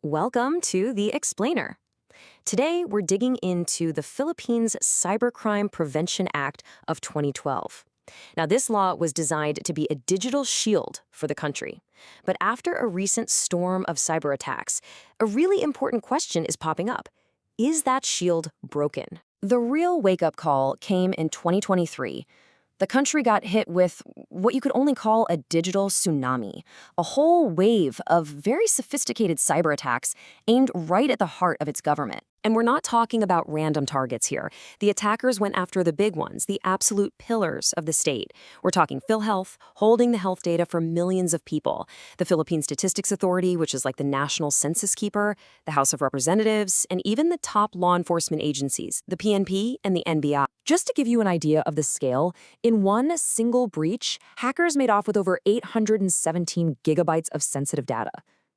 Welcome to The Explainer. Today, we're digging into the Philippines Cybercrime Prevention Act of 2012. Now, this law was designed to be a digital shield for the country. But after a recent storm of cyber attacks, a really important question is popping up. Is that shield broken? The real wake-up call came in 2023. The country got hit with what you could only call a digital tsunami, a whole wave of very sophisticated cyber attacks aimed right at the heart of its government. And we're not talking about random targets here. The attackers went after the big ones, the absolute pillars of the state. We're talking PhilHealth, holding the health data for millions of people, the Philippine Statistics Authority, which is like the national census keeper, the House of Representatives, and even the top law enforcement agencies, the PNP and the NBI. Just to give you an idea of the scale, in one single breach, hackers made off with over 817 gigabytes of sensitive data.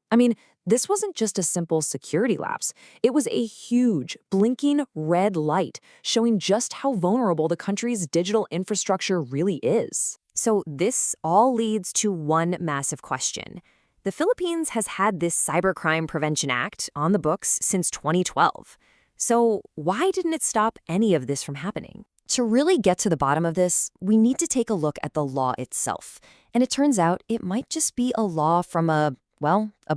I mean, this wasn't just a simple security lapse. It was a huge, blinking red light showing just how vulnerable the country's digital infrastructure really is. So this all leads to one massive question. The Philippines has had this Cybercrime Prevention Act on the books since 2012. So why didn't it stop any of this from happening? To really get to the bottom of this, we need to take a look at the law itself. And it turns out it might just be a law from a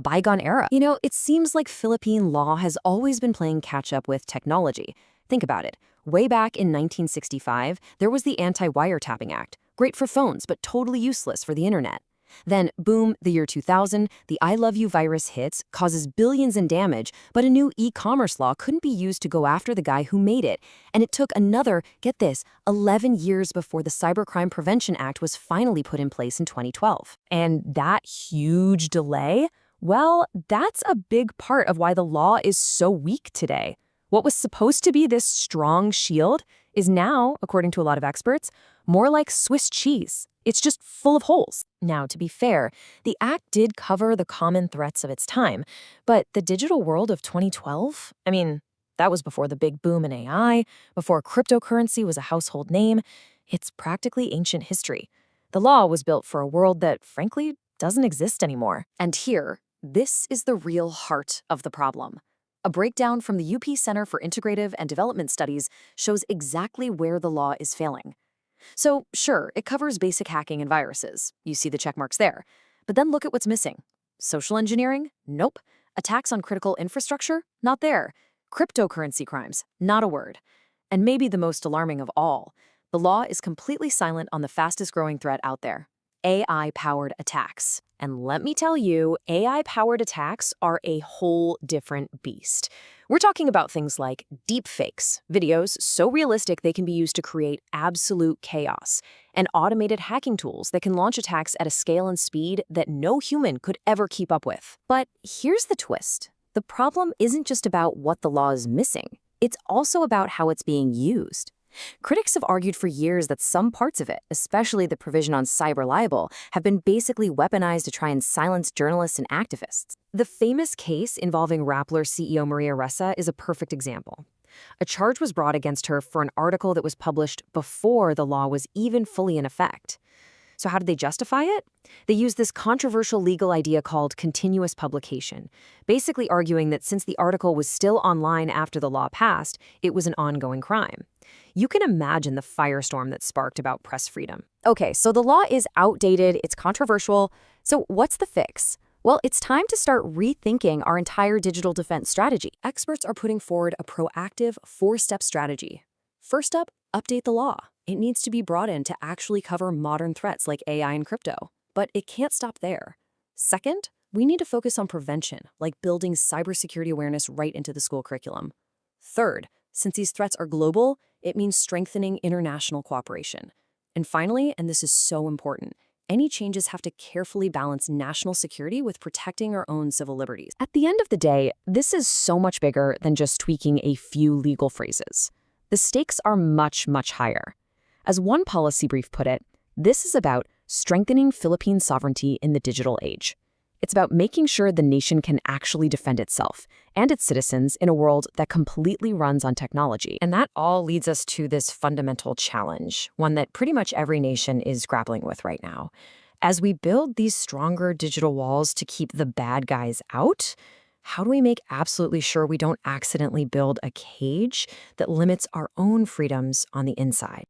bygone era. You know, it seems like Philippine law has always been playing catch-up with technology. Think about it. Way back in 1965, there was the Anti-Wiretapping Act, great for phones but totally useless for the internet. Then, boom, the year 2000, the I Love You virus hits, causes billions in damage, but a new e-commerce law couldn't be used to go after the guy who made it. And it took another, get this, 11 years before the Cybercrime Prevention Act was finally put in place in 2012. And that huge delay? Well, that's a big part of why the law is so weak today. What was supposed to be this strong shield is now, according to a lot of experts, more like Swiss cheese. It's just full of holes. Now, to be fair, the act did cover the common threats of its time, but the digital world of 2012, I mean, that was before the big boom in AI, before cryptocurrency was a household name. It's practically ancient history. The law was built for a world that, frankly, doesn't exist anymore. And here, this is the real heart of the problem. A breakdown from the UP Center for Integrative and Development Studies shows exactly where the law is failing. So, sure, it covers basic hacking and viruses. You see the check marks there. But then look at what's missing. Social engineering? Nope. Attacks on critical infrastructure? Not there. Cryptocurrency crimes? Not a word. And maybe the most alarming of all, the law is completely silent on the fastest-growing threat out there: AI-powered attacks. And let me tell you, AI-powered attacks are a whole different beast. We're talking about things like deepfakes, videos so realistic they can be used to create absolute chaos, and automated hacking tools that can launch attacks at a scale and speed that no human could ever keep up with. But here's the twist. The problem isn't just about what the law is missing. It's also about how it's being used. Critics have argued for years that some parts of it, especially the provision on cyber libel, have been basically weaponized to try and silence journalists and activists. The famous case involving Rappler CEO Maria Corazon C is a perfect example. A charge was brought against her for an article that was published before the law was even fully in effect. So how did they justify it? They used this controversial legal idea called continuous publication, basically arguing that since the article was still online after the law passed, it was an ongoing crime. You can imagine the firestorm that sparked about press freedom. Okay, so the law is outdated, it's controversial. So what's the fix? Well, it's time to start rethinking our entire digital defense strategy. Experts are putting forward a proactive 4-step strategy. First up, update the law. It needs to be brought in to actually cover modern threats like AI and crypto. But it can't stop there. Second, we need to focus on prevention, like building cybersecurity awareness right into the school curriculum. Third, since these threats are global, it means strengthening international cooperation. And finally, and this is so important, any changes have to carefully balance national security with protecting our own civil liberties. At the end of the day, this is so much bigger than just tweaking a few legal phrases. The stakes are much, much higher. As one policy brief put it, this is about strengthening Philippine sovereignty in the digital age. It's about making sure the nation can actually defend itself and its citizens in a world that completely runs on technology. And that all leads us to this fundamental challenge, one that pretty much every nation is grappling with right now. As we build these stronger digital walls to keep the bad guys out, how do we make absolutely sure we don't accidentally build a cage that limits our own freedoms on the inside?